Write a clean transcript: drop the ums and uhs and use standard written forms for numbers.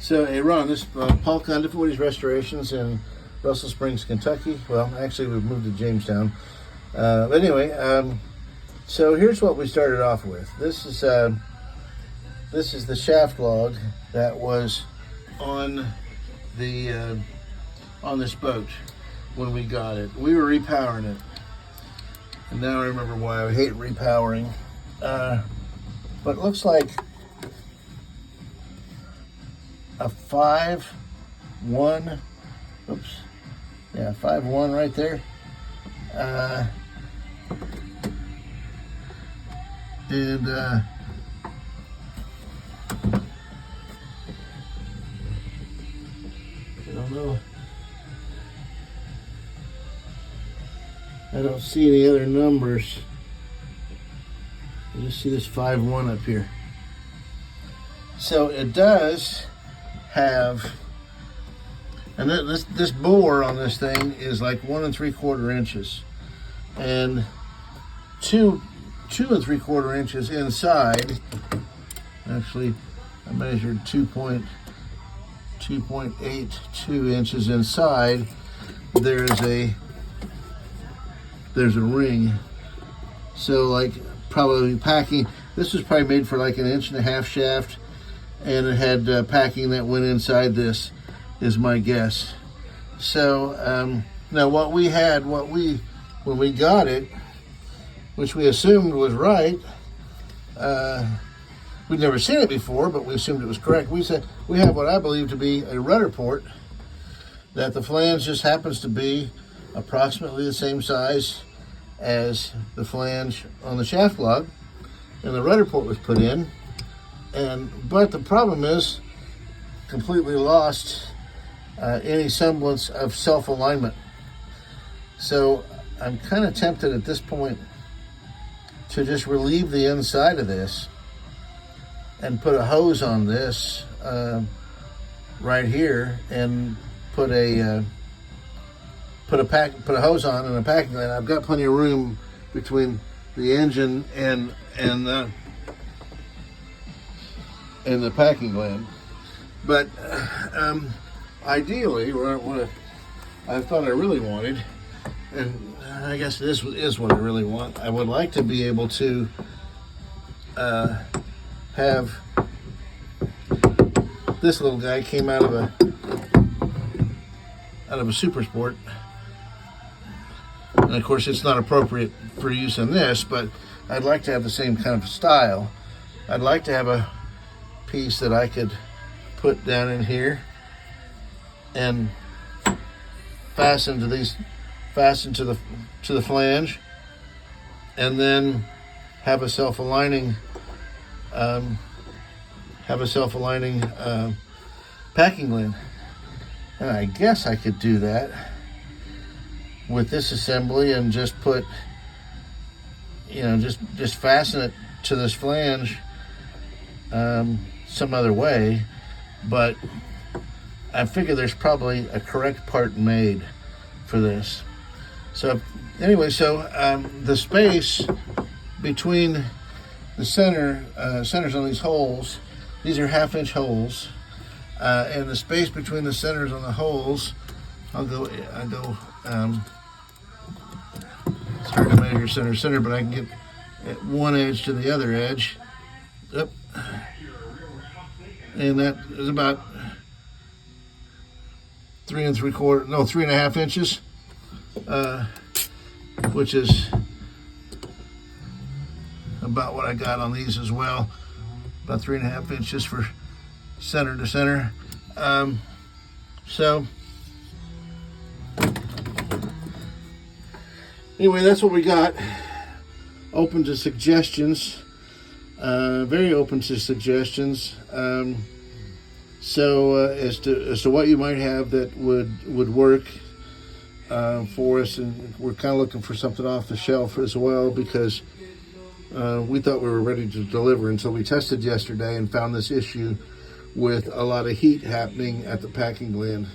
So, hey Ron, this is Paul Conde for Woody's Restorations in Russell Springs, Kentucky. Well, actually, we've moved to Jamestown. But anyway, so here's what we started off with. This is the shaft log that was on the on this boat when we got it. We were repowering it, and now I remember why. I hate repowering, but it looks like a 5-1. Oops. Yeah, 5-1 right there. And I don't know. I don't see any other numbers. I just see this 5-1 up here. So it does have, and this bore on this thing is like 1 3/4 inches, and 2 3/4 inches inside. Actually, I measured 2.82 inches inside. There's a ring. So like probably packing. This was probably made for like 1.5 inch shaft. And it had packing that went inside this, is my guess. So now when we got it, which we assumed was right, we'd never seen it before, but we assumed it was correct. We said we have what I believe to be a rudder port, that the flange just happens to be approximately the same size as the flange on the shaft log, and the rudder port was put in. But the problem is, completely lost any semblance of self-alignment. So I'm kind of tempted at this point to just relieve the inside of this and put a hose on this right here, and put a hose on and a packing line. I've got plenty of room between the engine and the packing gland. But ideally, what I thought I really wanted, and I guess this is what I really want, I would like to be able to have this little guy came out of a Super Sport. And of course it's not appropriate for use in this, but I'd like to have the same kind of style. I'd like to have a piece that I could put down in here and fasten to the flange, and then have a self-aligning packing gland. And I guess I could do that with this assembly and just put, just fasten it to this flange some other way. But I figure there's probably a correct part made for this. So anyway, the space between the centers on these holes, these are 1/2 inch holes, and the space between the centers on the holes, I go it's hard to measure center, but I can get at one edge to the other edge. Yep. And that is about 3.5 inches, which is about what I got on these as well. About 3.5 inches for center to center. So anyway, that's what we got. Open to suggestions. Very open to suggestions. As to what you might have that would work for us, and we're kind of looking for something off the shelf as well, because we thought we were ready to deliver until we tested yesterday and found this issue with a lot of heat happening at the packing gland.